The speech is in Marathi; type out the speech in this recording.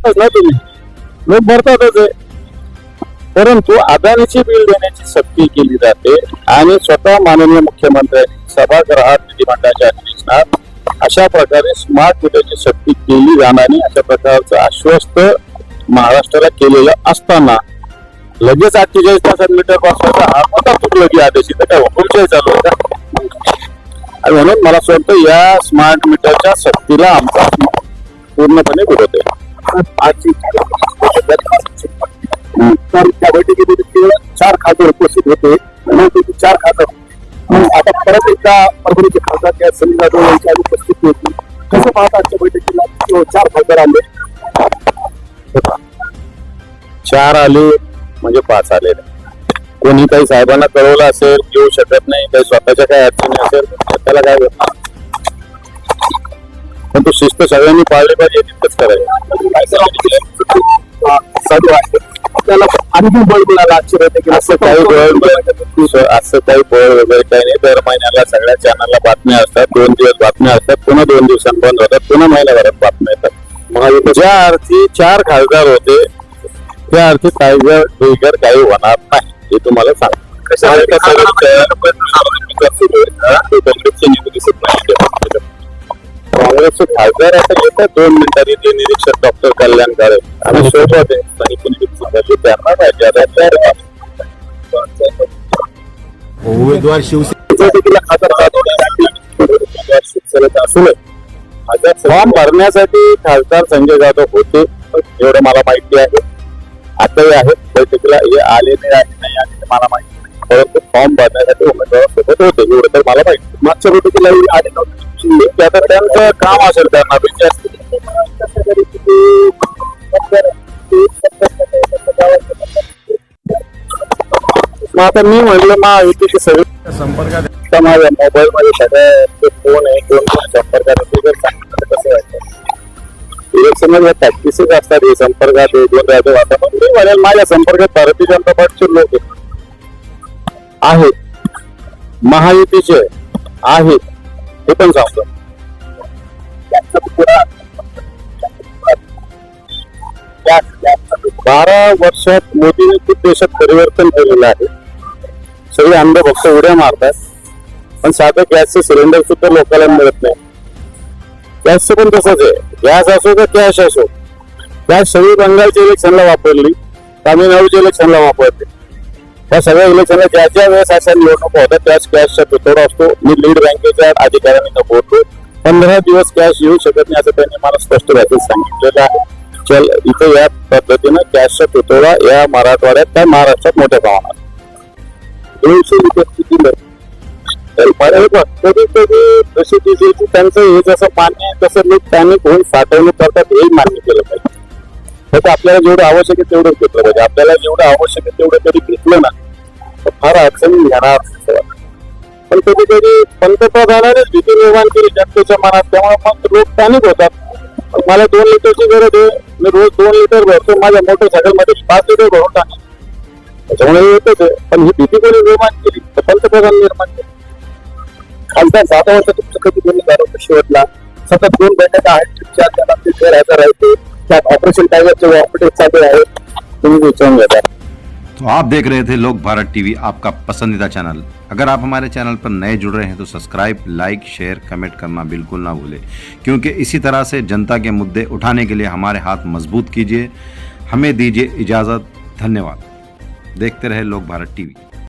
ना तुम्ही, लोक भरतातच आहे. परंतु अदानीची बिल देण्याची सक्ती केली जाते आणि स्वतः माननीय मुख्यमंत्र्यांनी सभागृहात विधिमंडळाच्या अधिवेशनात अशा प्रकारे स्मार्ट मीटरची सक्ती केली जाणार अशा प्रकारचं आश्वस्त महाराष्ट्राला केलेलं असताना लगेच 48 तासात मीटर बसवायचा हा मोठा तुटलगी आदेश इथं काय हुकुमशाही चालू आहे का? आणि म्हणून मला असं वाटतं या स्मार्ट मीटरच्या सक्तीला आमचा पूर्णपणे विरोध आहे. तर त्या बैठकीमध्ये केवळ 4 खासदार उपस्थित होते आणि त्यापैकी 4 खासदार आता परत एकदा परभणीचे खासदार त्या सनी जाधव यांच्या उपस्थित होती. कसं पाहता आजच्या बैठकीला केवळ 4 खासदार आले? 4 आले म्हणजे 5 आले. कोणी काही साहेबांना कळवलं असेल, येऊ शकत नाही, काही स्वतःच्या काही अडचणी असेल त्याला काय होत. पण तो शिस्त सगळ्यांनी पाळली पाहिजे, तितकंच करायचं. त्याला आणखी बळ मिळाला आश्चर्य की असं काही बळ वगैरे काही नाही. दर महिन्याला सगळ्या चॅनलला बातम्या असतात, 2 दिवस बातम्या असतात, पुन्हा 2 दिवसांनी बंद होतात, पुन्हा महिन्याभरात बातम्या येतात. ज्या अर्थी 4 खासदार होते त्या अर्थी टायगर काही होणार नाही हे तुम्हाला सांगतो. काँग्रेसचे खासदार आता येतात 2 मिनिटात ते निरीक्षक डॉक्टर कल्याण काळे आणि सोबत आहे त्यांना उमेदवार शिवसेना फॉर्म भरण्यासाठी खासदार संजय जाधव होते एवढं मला माहिती आहे. आताही आहेत बैठकीला, हे आलेले नाही आले मला माहिती नाही, परंतु फॉर्म भरण्यासाठी उमेदवारासोबत होते एवढं तर मला माहिती. मागच्या बैठकीला आले नव्हते, आता त्यांचं काम असेल त्यांना आता मी म्हणलं महायुतीचे सगळे संपर्कात माझ्या मोबाईल मध्ये सगळ्या फोन आहे, 2 संपर्कात कसं व्हायचं. इलेक्शन प्रॅक्टिसेस असतात, हे संपर्कात 2 राजू आता पण मी म्हणेल माझ्या संपर्कात भारतीय जनता पार्टीचे लोक आहेत, महायुतीचे आहेत हे पण सांगतो. 12 वर्षात मोदीने खूप देशात परिवर्तन केलेलं आहे. सगळे अंध फक्त उड्या मारतात, पण साधं गॅसचं सिलेंडर सुद्धा लोकांना मिळत नाही. गॅसचं पण तसंच आहे, गॅस असो का कॅश असो. गॅस सगळी बंगालच्या इलेक्शनला वापरली, तामिळनाडूच्या इलेक्शनला वापरते. त्या सगळ्या इलेक्शनला ज्या ज्या वेळेस अशा निवडणूक होतात त्याच कॅशचा तुटवडा असतो. मी लीड बँकेच्या अधिकाऱ्यांनी बोलतो 15 दिवस कॅश येऊ शकत नाही असं त्यांनी मला स्पष्ट भाषेत सांगितलेलं आहे. इथे या पद्धतीनं कॅशचा तुटवडा या मराठवाड्यात त्या महाराष्ट्रात मोठ्या प्रमाणात 200 रुपये किती कधी कधी जशी डिझेलची त्यांचं हे जसं मान्य आहे तसं लोक पॅनिक होऊन साठवणूक करतात हेही मान्य केलं पाहिजे. फक्त आपल्याला जेवढं आवश्यक आहे तेवढंच घेतलं पाहिजे. आपल्याला जेवढं आवश्यक आहे तेवढं कधी घेतलं ना तर फार अडचणी घेणार. पण कधी कधी पंतप्रधानानेच भीती निर्माण केली जनतेच्या मनात, त्यामुळे मग लोक पॅनिक होतात. मला 2 लिटरची गरज आहे, मी रोज 2 लिटर भरतो, माझ्या मोटरसायकल मध्ये 5 लिटर भरून टाकतो, त्याच्यामुळे येतच आहे. पण ही भीती कोणी निर्माण केली तर पंतप्रधान निर्माण केली. खासदार 7 वर्ष तुमचं कधी बोललं झालं शेवटला सतत 2 बैठका आहेत, 4 त्याला गैरहजर राहते, त्यात ऑपरेशन टायगरचे ऑपरेटर चालू आहे, तुम्ही विचारून घ्या. तो आप देख रहे थे लोक भारत टीवी, आपका पसंदीदा चैनल। अगर आप हमारे चैनल पर नए जुड़ रहे हैं तो सब्सक्राइब, लाइक, शेयर, कमेंट करना बिल्कुल ना भूलें, क्योंकि इसी तरह से जनता के मुद्दे उठाने के लिए हमारे हाथ मजबूत कीजिए। हमें दीजिए इजाज़त। धन्यवाद। देखते रहे लोक भारत टीवी।